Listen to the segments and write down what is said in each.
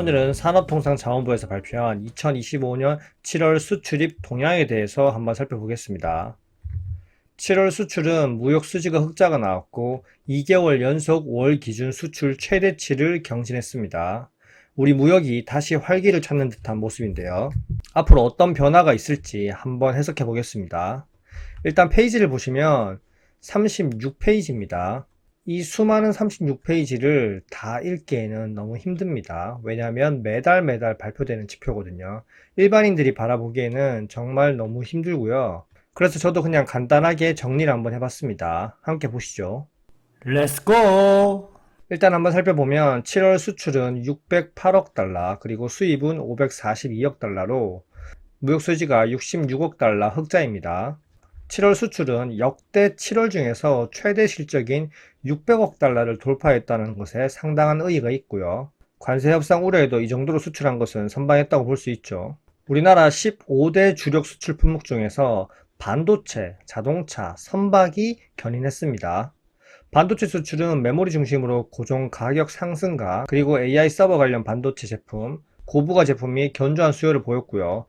오늘은 산업통상자원부에서 발표한 2025년 7월 수출입 동향에 대해서 한번 살펴보겠습니다. 7월 수출은 무역 수지가 흑자가 나왔고 2개월 연속 월 기준 수출 최대치를 경신했습니다. 우리 무역이 다시 활기를 찾는 듯한 모습인데요. 앞으로 어떤 변화가 있을지 한번 해석해 보겠습니다. 일단 페이지를 보시면 36페이지입니다. 이 수많은 36페이지를 다 읽기에는 너무 힘듭니다. 왜냐하면 매달 발표되는 지표거든요. 일반인들이 바라보기에는 정말 너무 힘들고요. 그래서 저도 그냥 간단하게 정리를 한번 해봤습니다. 함께 보시죠. 렛츠고! 일단 한번 살펴보면 7월 수출은 608억 달러, 그리고 수입은 542억 달러로 무역수지가 66억 달러 흑자입니다. 7월 수출은 역대 7월 중에서 최대 실적인 600억 달러를 돌파했다는 것에 상당한 의의가 있고요. 관세 협상 우려에도 이 정도로 수출한 것은 선방했다고 볼 수 있죠. 우리나라 15대 주력 수출 품목 중에서 반도체, 자동차, 선박이 견인했습니다. 반도체 수출은 메모리 중심으로 고정 가격 상승과 그리고 AI 서버 관련 반도체 제품, 고부가 제품이 견조한 수요를 보였고요.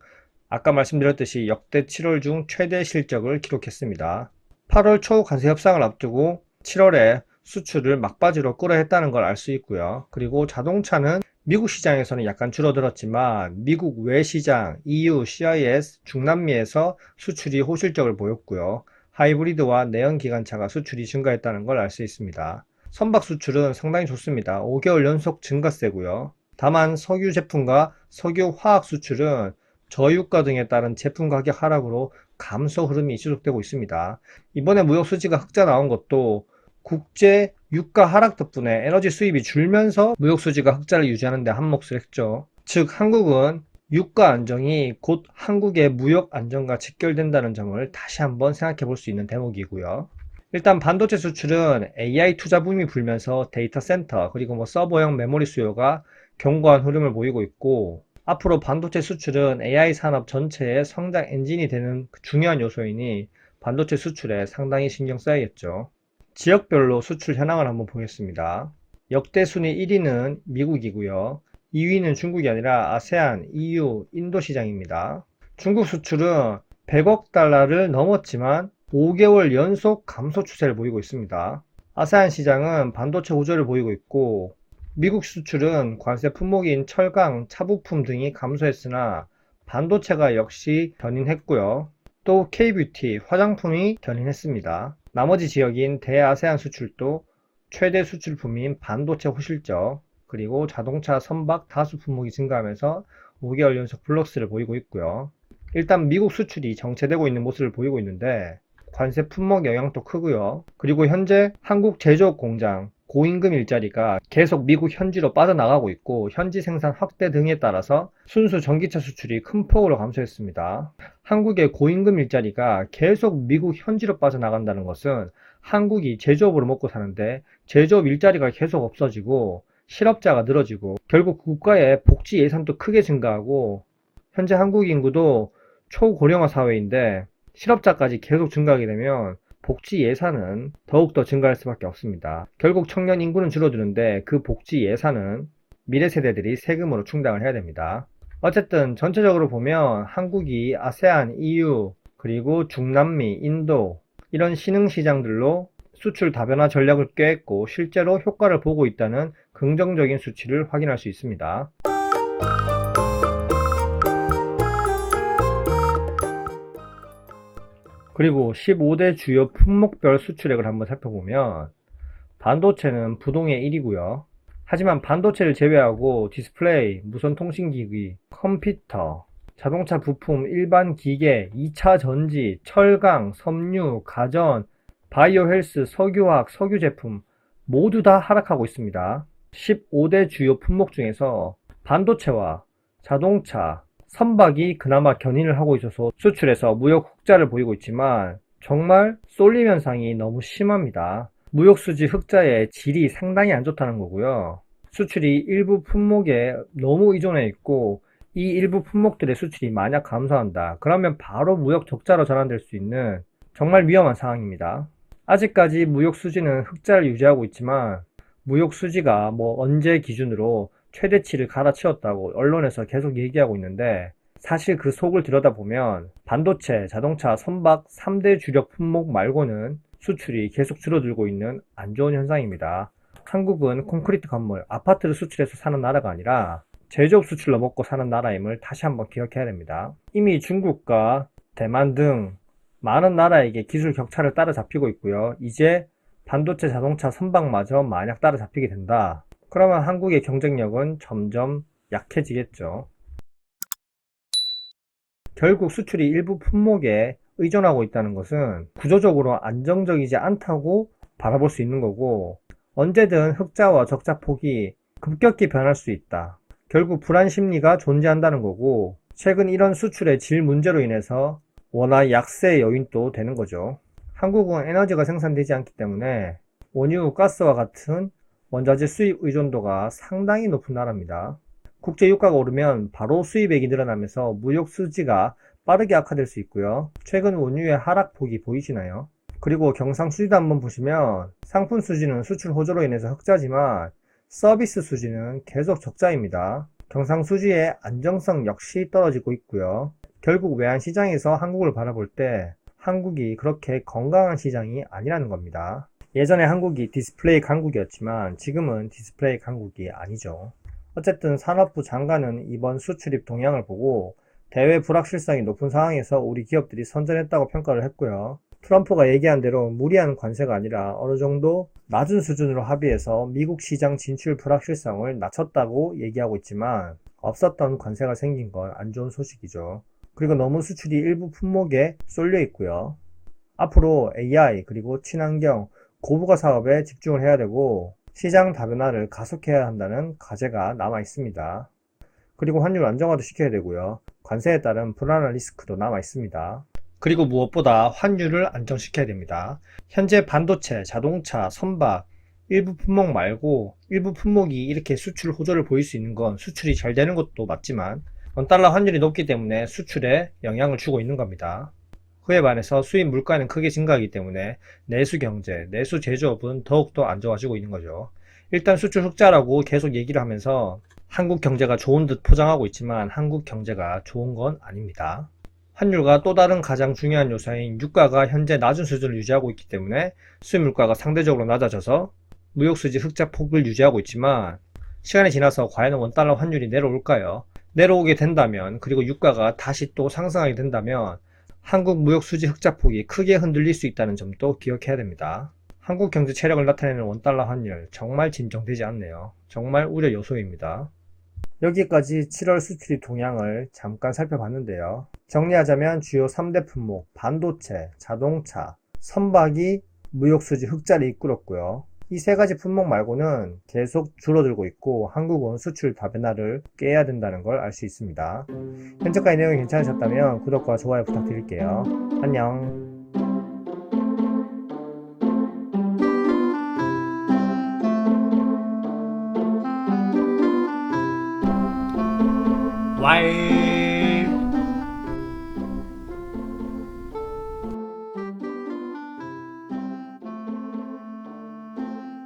아까 말씀드렸듯이 역대 7월 중 최대 실적을 기록했습니다. 8월 초 관세 협상을 앞두고 7월에 수출을 막바지로 끌어했다는 걸 알 수 있고요. 그리고 자동차는 미국 시장에서는 약간 줄어들었지만 미국 외 시장, EU, CIS, 중남미에서 수출이 호실적을 보였고요. 하이브리드와 내연기관차가 수출이 증가했다는 걸 알 수 있습니다. 선박 수출은 상당히 좋습니다. 5개월 연속 증가세고요. 다만 석유 제품과 석유 화학 수출은 저유가 등에 따른 제품 가격 하락으로 감소 흐름이 지속되고 있습니다. 이번에 무역 수지가 흑자 나온 것도 국제 유가 하락 덕분에 에너지 수입이 줄면서 무역 수지가 흑자를 유지하는 데 한몫을 했죠. 즉 한국은 유가 안정이 곧 한국의 무역 안정과 직결된다는 점을 다시 한번 생각해 볼 수 있는 대목이고요. 일단 반도체 수출은 AI 투자 붐이 불면서 데이터 센터 그리고 서버형 메모리 수요가 견고한 흐름을 보이고 있고, 앞으로 반도체 수출은 AI 산업 전체의 성장 엔진이 되는 중요한 요소이니 반도체 수출에 상당히 신경 써야겠죠. 지역별로 수출 현황을 한번 보겠습니다. 역대 순위 1위는 미국이고요. 2위는 중국이 아니라 아세안, EU, 인도 시장입니다. 중국 수출은 100억 달러를 넘었지만 5개월 연속 감소 추세를 보이고 있습니다. 아세안 시장은 반도체 호조를 보이고 있고, 미국 수출은 관세 품목인 철강, 차부품 등이 감소했으나 반도체가 역시 견인했고요. 또 K뷰티, 화장품이 견인했습니다. 나머지 지역인 대아세안 수출도 최대 수출품인 반도체 호실적, 그리고 자동차, 선박, 다수 품목이 증가하면서 5개월 연속 플러스를 보이고 있고요. 일단 미국 수출이 정체되고 있는 모습을 보이고 있는데 관세 품목 영향도 크고요. 그리고 현재 한국 제조업 공장, 고임금 일자리가 계속 미국 현지로 빠져나가고 있고, 현지 생산 확대 등에 따라서 순수 전기차 수출이 큰 폭으로 감소했습니다. 한국의 고임금 일자리가 계속 미국 현지로 빠져나간다는 것은 한국이 제조업으로 먹고 사는데 제조업 일자리가 계속 없어지고 실업자가 늘어지고 결국 국가의 복지 예산도 크게 증가하고, 현재 한국 인구도 초고령화 사회인데 실업자까지 계속 증가하게 되면 복지 예산은 더욱더 증가할 수밖에 없습니다. 결국 청년 인구는 줄어드는데 그 복지 예산은 미래 세대들이 세금으로 충당을 해야 됩니다. 어쨌든 전체적으로 보면 한국이 아세안, EU, 그리고 중남미, 인도 이런 신흥 시장들로 수출 다변화 전략을 꾀했고 실제로 효과를 보고 있다는 긍정적인 수치를 확인할 수 있습니다. 그리고 15대 주요 품목별 수출액을 한번 살펴보면 반도체는 부동의 1위고요. 하지만 반도체를 제외하고 디스플레이, 무선통신기기, 컴퓨터, 자동차 부품, 일반 기계, 2차 전지, 철강, 섬유, 가전, 바이오 헬스, 석유화학, 석유 제품 모두 다 하락하고 있습니다. 15대 주요 품목 중에서 반도체와 자동차, 선박이 그나마 견인을 하고 있어서 수출에서 무역 흑자를 보이고 있지만 정말 쏠림 현상이 너무 심합니다. 무역 수지 흑자의 질이 상당히 안 좋다는 거고요. 수출이 일부 품목에 너무 의존해 있고 이 일부 품목들의 수출이 만약 감소한다, 그러면 바로 무역 적자로 전환될 수 있는 정말 위험한 상황입니다. 아직까지 무역 수지는 흑자를 유지하고 있지만 무역 수지가 언제 기준으로 최대치를 갈아치웠다고 언론에서 계속 얘기하고 있는데 사실 그 속을 들여다보면 반도체, 자동차, 선박 3대 주력 품목 말고는 수출이 계속 줄어들고 있는 안 좋은 현상입니다. 한국은 콘크리트 건물, 아파트를 수출해서 사는 나라가 아니라 제조업 수출로 먹고 사는 나라임을 다시 한번 기억해야 됩니다. 이미 중국과 대만 등 많은 나라에게 기술 격차를 따라잡히고 있고요. 이제 반도체, 자동차, 선박마저 만약 따라잡히게 된다. 그러면 한국의 경쟁력은 점점 약해지겠죠. 결국 수출이 일부 품목에 의존하고 있다는 것은 구조적으로 안정적이지 않다고 바라볼 수 있는 거고, 언제든 흑자와 적자 폭이 급격히 변할 수 있다. 결국 불안 심리가 존재한다는 거고, 최근 이런 수출의 질 문제로 인해서 원화 약세 요인도 되는 거죠. 한국은 에너지가 생산되지 않기 때문에 원유, 가스와 같은 원자재 수입 의존도가 상당히 높은 나라입니다. 국제 유가가 오르면 바로 수입액이 늘어나면서 무역 수지가 빠르게 악화될 수 있고요. 최근 원유의 하락폭이 보이시나요? 그리고 경상수지도 한번 보시면 상품 수지는 수출 호조로 인해서 흑자지만 서비스 수지는 계속 적자입니다. 경상수지의 안정성 역시 떨어지고 있고요. 결국 외환시장에서 한국을 바라볼 때 한국이 그렇게 건강한 시장이 아니라는 겁니다. 예전에 한국이 디스플레이 강국이었지만 지금은 디스플레이 강국이 아니죠. 어쨌든 산업부 장관은 이번 수출입 동향을 보고 대외 불확실성이 높은 상황에서 우리 기업들이 선전했다고 평가를 했고요. 트럼프가 얘기한 대로 무리한 관세가 아니라 어느 정도 낮은 수준으로 합의해서 미국 시장 진출 불확실성을 낮췄다고 얘기하고 있지만 없었던 관세가 생긴 건 안 좋은 소식이죠. 그리고 너무 수출이 일부 품목에 쏠려 있고요. 앞으로 AI 그리고 친환경, 고부가 사업에 집중을 해야 되고 시장 다변화를 가속해야 한다는 과제가 남아 있습니다. 그리고 환율 안정화도 시켜야 되고요. 관세에 따른 불안한 리스크도 남아 있습니다. 그리고 무엇보다 환율을 안정시켜야 됩니다. 현재 반도체, 자동차, 선박 일부 품목 말고 일부 품목이 이렇게 수출 호조를 보일 수 있는 건 수출이 잘 되는 것도 맞지만 원달러 환율이 높기 때문에 수출에 영향을 주고 있는 겁니다. 그에 반해서 수입 물가는 크게 증가하기 때문에 내수 경제, 내수 제조업은 더욱더 안 좋아지고 있는 거죠. 일단 수출 흑자라고 계속 얘기를 하면서 한국 경제가 좋은 듯 포장하고 있지만 한국 경제가 좋은 건 아닙니다. 환율과 또 다른 가장 중요한 요소인 유가가 현재 낮은 수준을 유지하고 있기 때문에 수입 물가가 상대적으로 낮아져서 무역수지 흑자 폭을 유지하고 있지만 시간이 지나서 과연 원달러 환율이 내려올까요? 내려오게 된다면 그리고 유가가 다시 또 상승하게 된다면 한국 무역 수지 흑자폭이 크게 흔들릴 수 있다는 점도 기억해야 됩니다. 한국 경제 체력을 나타내는 원달러 환율 정말 진정되지 않네요. 정말 우려 요소입니다. 여기까지 7월 수출입 동향을 잠깐 살펴봤는데요. 정리하자면 주요 3대 품목 반도체, 자동차, 선박이 무역 수지 흑자를 이끌었고요. 이 세 가지 품목 말고는 계속 줄어들고 있고 한국은 수출 다변화를 깨야 된다는 걸 알 수 있습니다. 현재까지 내용이 괜찮으셨다면 구독과 좋아요 부탁드릴게요. 안녕. 와이